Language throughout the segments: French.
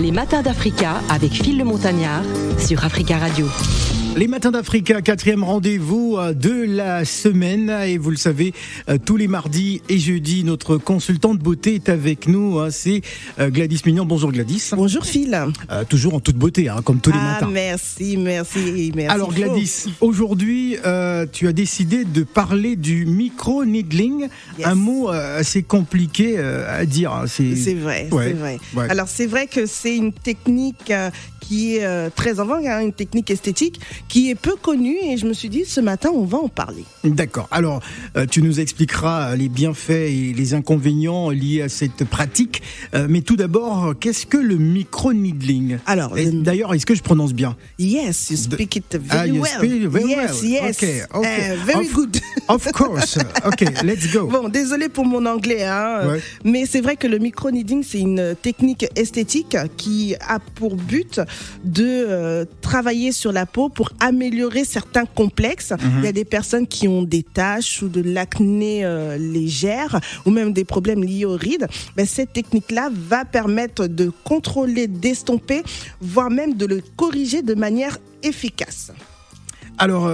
Les matins d'Africa avec Phil le Montagnard sur Africa Radio. Les matins d'Africa, 4e rendez-vous de la semaine. Et vous le savez, tous les mardis et jeudis, notre consultante beauté est avec nous. C'est Gladys Mignon. Bonjour Gladys. Bonjour Phil. Toujours en toute beauté, comme tous les matins. Merci. Alors Gladys, aujourd'hui, tu as décidé de parler du micro-needling. Yes. Un mot assez compliqué à dire. C'est vrai. Ouais. Alors c'est vrai que c'est une technique qui est très en vogue, une technique esthétique qui est peu connue, et je me suis dit ce matin on va en parler. D'accord, alors tu nous expliqueras les bienfaits et les inconvénients liés à cette pratique, mais tout d'abord, qu'est-ce que le micro-needling? Alors, d'ailleurs, est-ce que je prononce bien? Yes, you speak it very well. Yes. Okay. Very good. Of course. Ok, let's go. Bon, désolé pour mon anglais, mais c'est vrai que le micro-needling, c'est une technique esthétique qui a pour but de travailler sur la peau pour améliorer certains complexes. Il y a des personnes qui ont des taches ou de l'acné légère ou même des problèmes liés aux rides. Cette technique-là va permettre de contrôler, d'estomper, voire même de le corriger de manière efficace. Alors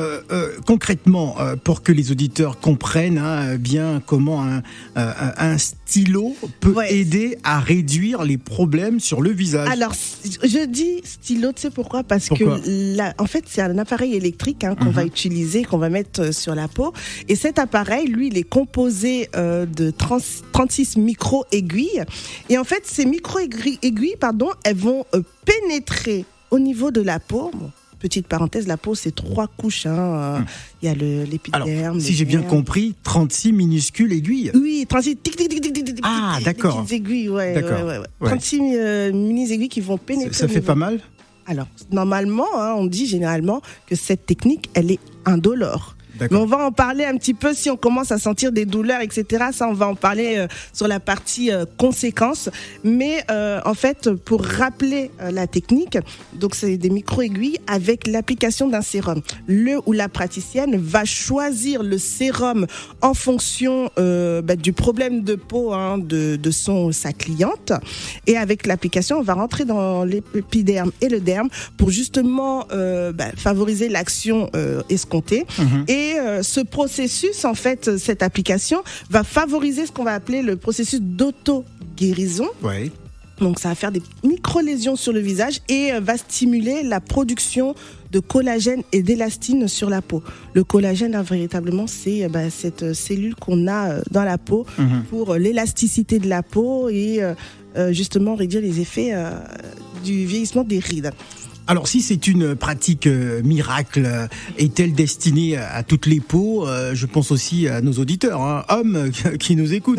concrètement, pour que les auditeurs comprennent bien comment un stylo peut aider à réduire les problèmes sur le visage. Alors je dis stylo, tu sais pourquoi? Parce que en fait c'est un appareil électrique qu'on va utiliser, qu'on va mettre sur la peau, et cet appareil, lui, il est composé de 36 micro-aiguilles, et en fait ces micro-aiguilles, elles vont pénétrer au niveau de la peau. Petite parenthèse, la peau, c'est 3 couches. Il y a l'épiderme. Alors, si j'ai bien compris, 36 minuscules aiguilles. Oui, 36 d'accord. Petites aiguilles, ouais. 36 mini-aiguilles qui vont pénétrer. Ça fait pas mal? Alors, normalement, on dit généralement que cette technique, elle est indolore. Mais on va en parler un petit peu si on commence à sentir des douleurs, etc. Ça, on va en parler sur la partie conséquences. Mais en fait, pour rappeler la technique, donc c'est des micro-aiguilles avec l'application d'un sérum. Le ou la praticienne va choisir le sérum en fonction du problème de peau de sa cliente. Et avec l'application, on va rentrer dans l'épiderme et le derme pour justement favoriser l'action escomptée. Et ce processus, en fait, cette application va favoriser ce qu'on va appeler le processus d'auto-guérison. Ouais. Donc ça va faire des micro-lésions sur le visage et va stimuler la production de collagène et d'élastine sur la peau. Le collagène, véritablement, c'est cette cellule qu'on a dans la peau pour l'élasticité de la peau et justement réduire les effets du vieillissement des rides. Alors si c'est une pratique miracle, est-elle destinée à toutes les peaux? Je pense aussi à nos auditeurs, hommes qui nous écoutent.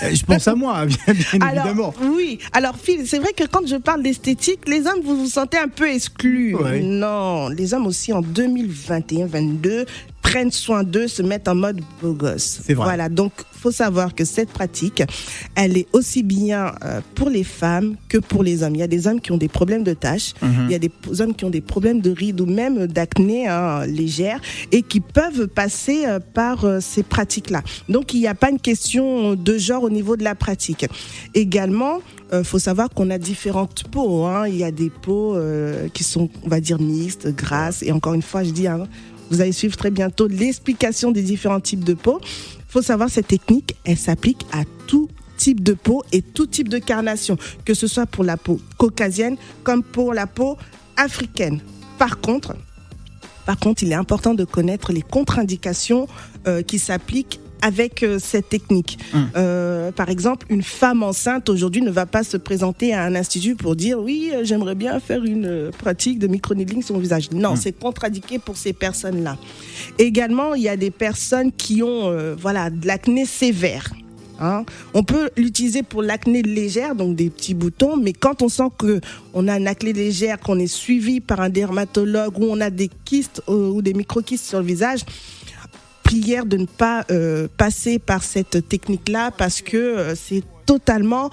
Je pense à moi, bien évidemment. Oui, alors Phil, c'est vrai que quand je parle d'esthétique, les hommes, vous vous sentez un peu exclus. Ouais. Non, les hommes aussi en 2021-22 prennent soin d'eux, se mettent en mode beau gosse. C'est vrai. Voilà, donc faut savoir que cette pratique, elle est aussi bien pour les femmes que pour les hommes. Il y a des hommes qui ont des problèmes de taches, il y a des hommes qui ont des problèmes de rides ou même d'acné légère et qui peuvent passer par ces pratiques-là. Donc il n'y a pas une question de genre au niveau de la pratique. Également, faut savoir qu'on a différentes peaux. Il y a des peaux qui sont, on va dire, mixtes, grasses, et encore une fois, je dis, vous allez suivre très bientôt l'explication des différents types de peau. Il faut savoir, cette technique, elle s'applique à tout type de peau et tout type de carnation, que ce soit pour la peau caucasienne comme pour la peau africaine. Par contre, il est important de connaître les contre-indications qui s'appliquent avec cette technique. Par exemple, une femme enceinte aujourd'hui ne va pas se présenter à un institut pour dire oui, j'aimerais bien faire une pratique de micro-needling sur mon visage. Non, c'est contre-indiqué pour ces personnes-là. Également, il y a des personnes qui ont de l'acné sévère. On peut l'utiliser pour l'acné légère, donc des petits boutons, mais quand on sent qu'on a une acné légère, qu'on est suivi par un dermatologue, ou on a des kystes ou des micro-kystes sur le visage, prière de ne pas passer par cette technique-là parce que c'est totalement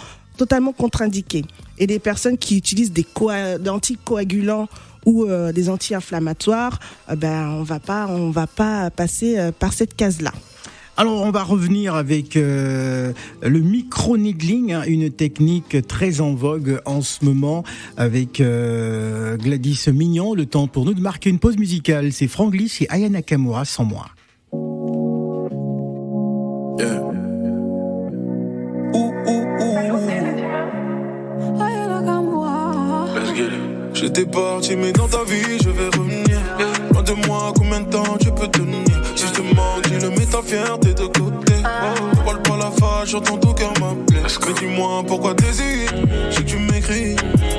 contre-indiqué. Et des personnes qui utilisent des anticoagulants ou des anti-inflammatoires, on va pas passer par cette case-là. Alors, on va revenir avec le micro-needling, hein, une technique très en vogue en ce moment avec Gladys Mignon. Le temps pour nous de marquer une pause musicale. C'est Franglish et Aya Nakamura, Sans moi. Yeah. Let's get it. J'étais parti, mais dans ta vie, je vais revenir. Loin de moi, combien de temps tu peux tenir? Si je te manque, dis-le, mets ta fierté de côté. Ne parle pas la fâche, j'entends ton cœur m'appeler. Mais dis-moi pourquoi t'hésites. Si tu m'écris,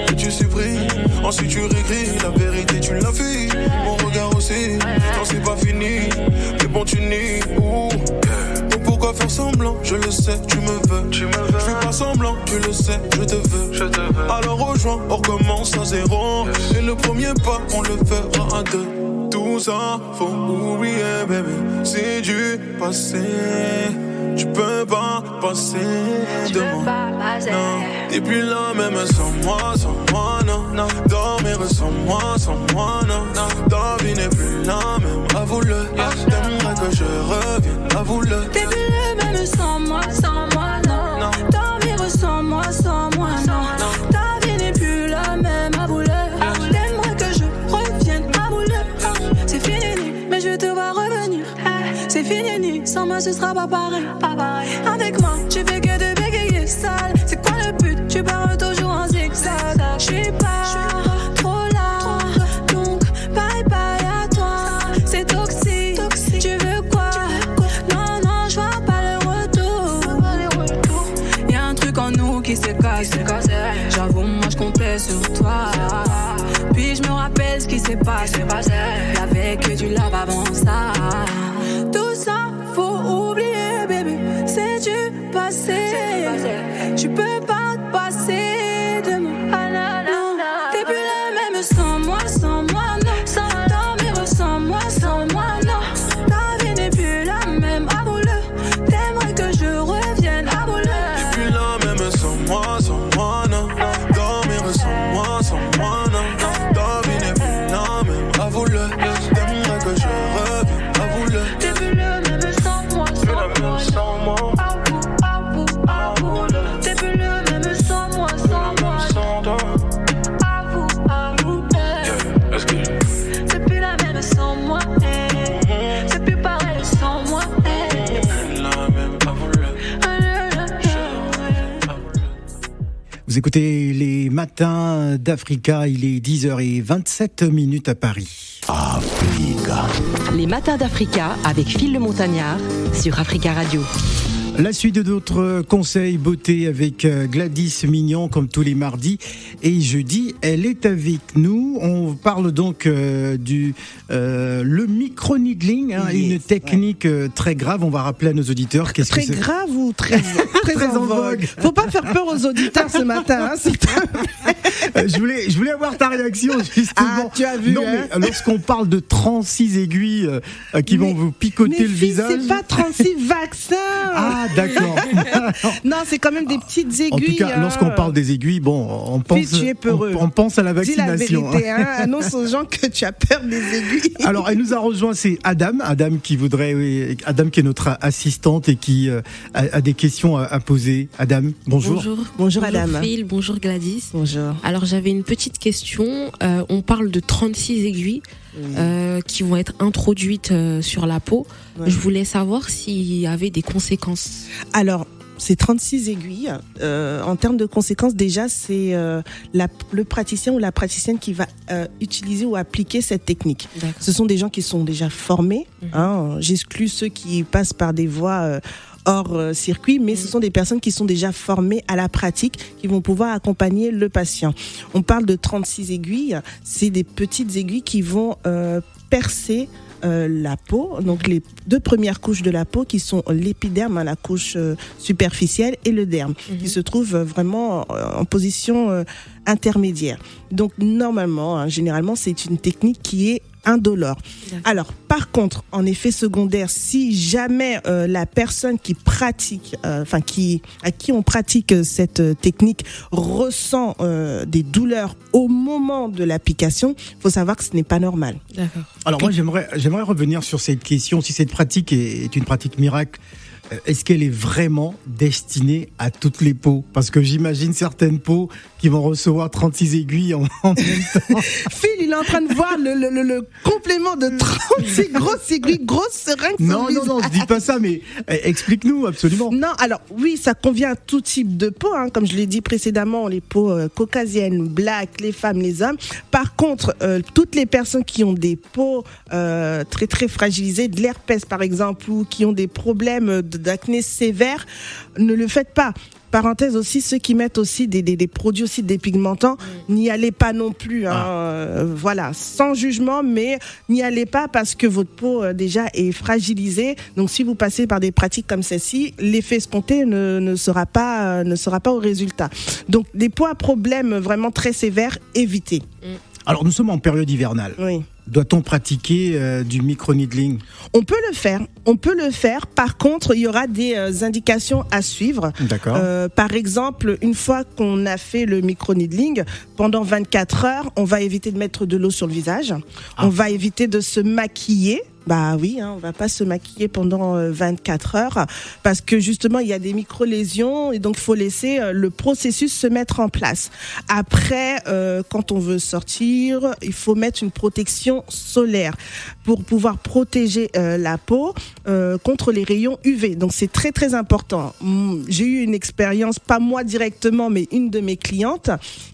que tu supprimes. Ensuite tu réécris, la vérité tu l'as fait. Mon regard aussi, non c'est pas fini. Mais bon tu nies. Donc pourquoi faire semblant? Je le sais, tu me veux. Je fais pas semblant, tu le sais, je te veux. Alors rejoins, on recommence à zéro. Et le premier pas, on le fera à deux. Tout ça, faut oublier, bébé. C'est du passé. Tu peux pas passer de moi. Non, t'es plus là même sans moi, non. Dormir sans moi, non. Ta vie n'est plus la même, avoue-le. T'aimerais que je revienne, avoue-le. T'es plus le même sans moi, non. Dormir sans moi, non. Ta vie n'est plus la même, avoue-le. T'aimerais que je revienne, avoue-le. C'est fini, mais je te vois revenir. C'est fini, sans moi ce sera pas pareil. Avec moi, tu fais que de bégayer sale. C'est quoi le but? Tu pars toujours en zigzag. Je suis pas trop là, donc bye bye à toi. C'est toxique, tu veux quoi? Non, je vois pas le retour. Y'a un truc en nous qui s'est cassé. J'avoue, moi je comptais sur toi. Puis je me rappelle ce qui s'est passé. Y'avait que du love avant ça. Tout ça, faut oublier, bébé. C'est du passé. Tu peux pas te passer de moi. T'es plus la même sans moi, non. Dormir sans moi, non. Ta vie n'est plus la même, avoue-le. T'aimerais que je revienne, avoue-le. T'es plus la même sans moi, non. Dormir sans moi, non. Ta vie n'est plus la même, avoue-le. T'aimerais que je revienne, avoue-le. T'es plus le même sans moi, avoue-le. T'es plus le même sans moi, avoue. Let's get it. C'est plus la même sans moi, c'est plus pareil sans moi, La même, avoue-le. Vous écoutez les matins d'Africa, il est 10h27 à Paris. Africa. Les matins d'Africa avec Phil le Montagnard sur Africa Radio. La suite de notre conseil beauté avec Gladys Mignon, comme tous les mardis et jeudis, elle est avec nous. On parle donc du le micro-needling, hein, yes, une technique très grave. On va rappeler à nos auditeurs qu'est-ce très que c'est. Grave ou très en vogue. Faut pas faire peur aux auditeurs ce matin, hein, je voulais avoir ta réaction justement. Ah, tu as vu, non, hein, mais lorsqu'on parle de 36 aiguilles qui vont vous picoter le visage. C'est pas 36 vaccins. Ah, d'accord. Non, c'est quand même des petites aiguilles. En tout cas, lorsqu'on parle des aiguilles, bon, on pense à la vaccination. Dis la vérité, hein. Annonce aux gens que tu as peur des aiguilles. Alors, elle nous a rejoint, c'est Adam qui est notre assistante et qui a des questions à poser. Adam, bonjour. Bonjour Adam. Bonjour Phil, bonjour Gladys. Bonjour. Alors j'avais une petite question. On parle de 36 aiguilles qui vont être introduites sur la peau. Ouais. Je voulais savoir s'il y avait des conséquences. Alors, ces 36 aiguilles, en termes de conséquences, déjà, c'est le praticien ou la praticienne qui va utiliser ou appliquer cette technique. D'accord. Ce sont des gens qui sont déjà formés. Hein, j'exclus ceux qui passent par des voies hors circuit, mais ce sont des personnes qui sont déjà formées à la pratique, qui vont pouvoir accompagner le patient. On parle de 36 aiguilles, c'est des petites aiguilles qui vont percer la peau, donc les deux premières couches de la peau qui sont l'épiderme, la couche superficielle, et le derme, qui se trouve vraiment en position intermédiaire. Donc normalement, généralement, c'est une technique qui est indolore. Alors, par contre, en effet secondaire, si jamais la personne qui pratique, à qui on pratique cette technique ressent des douleurs au moment de l'application, il faut savoir que ce n'est pas normal. D'accord. Alors moi, j'aimerais revenir sur cette question. Si cette pratique est une pratique miracle, est-ce qu'elle est vraiment destinée à toutes les peaux? Parce que j'imagine certaines peaux qui vont recevoir 36 aiguilles en même temps. Phil, il est en train de voir le complément de 36 grosses aiguilles, grosses seringues. Non, je dis pas ça, mais explique-nous absolument. Non, alors oui, ça convient à tout type de peau, hein, comme je l'ai dit précédemment, les peaux caucasiennes, black, les femmes, les hommes. Par contre, toutes les personnes qui ont des peaux très très fragilisées, de l'herpès par exemple, ou qui ont des problèmes d'acné sévère, ne le faites pas. Parenthèse aussi, ceux qui mettent aussi des produits aussi dépigmentants, n'y allez pas non plus. Voilà, sans jugement, mais n'y allez pas parce que votre peau déjà est fragilisée. Donc si vous passez par des pratiques comme celle-ci, l'effet escompté ne sera pas au résultat. Donc des peaux à problème vraiment très sévères, évitez. Alors nous sommes en période hivernale. Oui. Doit-on pratiquer du micro-needling? On peut le faire. Par contre, il y aura des indications à suivre. D'accord. Par exemple, une fois qu'on a fait le micro-needling, pendant 24 heures, on va éviter de mettre de l'eau sur le visage. On va éviter de se maquiller. Bah oui, on va pas se maquiller pendant 24 heures parce que justement il y a des micro-lésions et donc il faut laisser le processus se mettre en place. Après, quand on veut sortir, il faut mettre une protection solaire pour pouvoir protéger la peau contre les rayons UV. Donc c'est très très important. J'ai eu une expérience, pas moi directement, mais une de mes clientes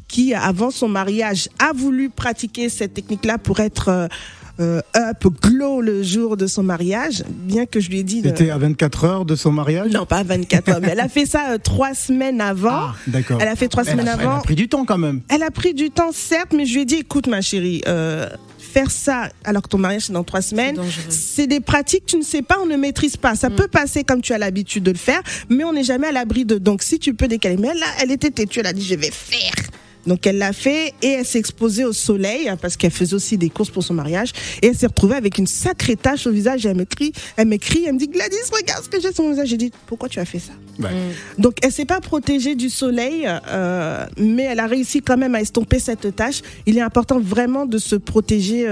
qui, avant son mariage, a voulu pratiquer cette technique-là pour être up, glow le jour de son mariage, bien que je lui ai dit... C'était à 24 heures de son mariage? Non, pas à 24 heures, mais elle a fait ça 3 semaines avant. Ah, d'accord. Elle a fait 3 semaines avant. Elle a pris du temps quand même. Elle a pris du temps, certes, mais je lui ai dit, écoute ma chérie, faire ça alors que ton mariage c'est dans 3 semaines, c'est des pratiques, tu ne sais pas, on ne maîtrise pas. Ça peut passer comme tu as l'habitude de le faire, mais on n'est jamais à l'abri de... Donc si tu peux décaler. Mais là, elle était têtue, elle a dit, je vais faire. Donc elle l'a fait et elle s'est exposée au soleil parce qu'elle faisait aussi des courses pour son mariage et elle s'est retrouvée avec une sacrée tache au visage et elle m'écrit, elle me dit Gladys, regarde ce que j'ai sur mon visage. J'ai dit pourquoi tu as fait ça? Donc elle s'est pas protégée du soleil, mais elle a réussi quand même à estomper cette tache. Il est important vraiment de se protéger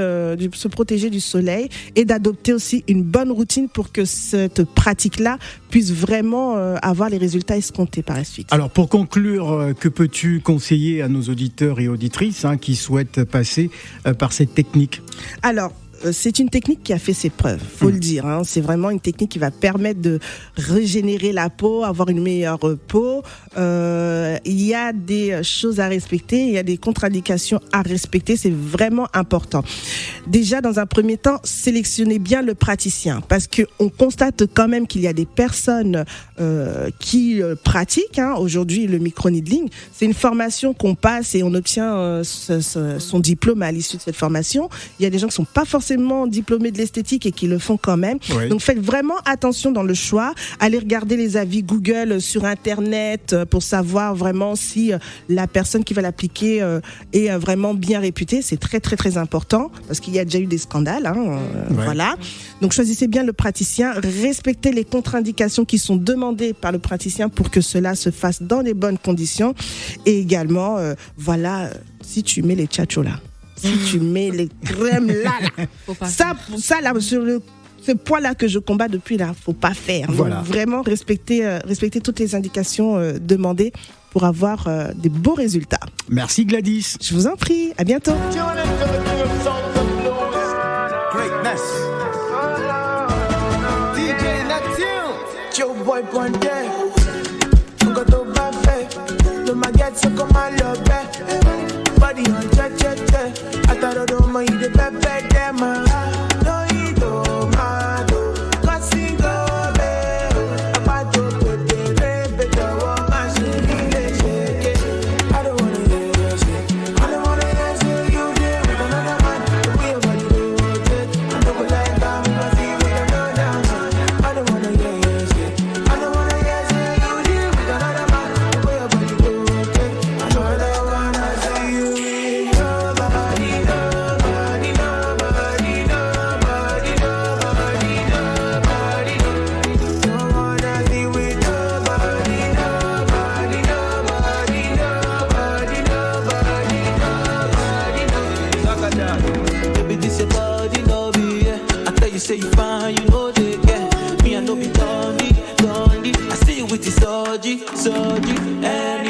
du soleil et d'adopter aussi une bonne routine pour que cette pratique-là puisse vraiment avoir les résultats escomptés par la suite. Alors pour conclure, que peux-tu conseiller à nos auditeurs et auditrices qui souhaitent passer par cette technique? Alors, c'est une technique qui a fait ses preuves, faut le dire. C'est vraiment une technique qui va permettre de régénérer la peau, avoir une meilleure peau. Il y a des choses à respecter, il y a des contre-indications à respecter. C'est vraiment important. Déjà, dans un premier temps, sélectionnez bien le praticien, parce que on constate quand même qu'il y a des personnes qui pratiquent. Aujourd'hui, le micro-needling, c'est une formation qu'on passe et on obtient son diplôme à l'issue de cette formation. Il y a des gens qui sont pas forcément diplômés de l'esthétique et qui le font quand même. Oui. Donc faites vraiment attention dans le choix. Allez regarder les avis Google sur Internet pour savoir vraiment si la personne qui va l'appliquer est vraiment bien réputée. C'est très très très important parce qu'il y a déjà eu des scandales. Voilà. Donc choisissez bien le praticien. Respectez les contre-indications qui sont demandées par le praticien pour que cela se fasse dans les bonnes conditions. Et également, si tu mets les tchatchos là, si tu mets les crèmes là, ça là, sur ce point-là que je combats depuis là, faut pas faire. Voilà. Donc, vraiment respecter toutes les indications demandées pour avoir des beaux résultats. Merci Gladys. Je vous en prie, à bientôt. Body on I thought I don't mind the pepe them. No, you don't mind. Cause you go there. About to put the baby the woman shake. I don't wanna hear your shit. I don't wanna hear you there with another man. The way your body do it. I don't like that because you with another man. I don't wanna hear your shit. I don't wanna hear you there with another man. The way your body do it. I don't wanna see you. Nobody told you, and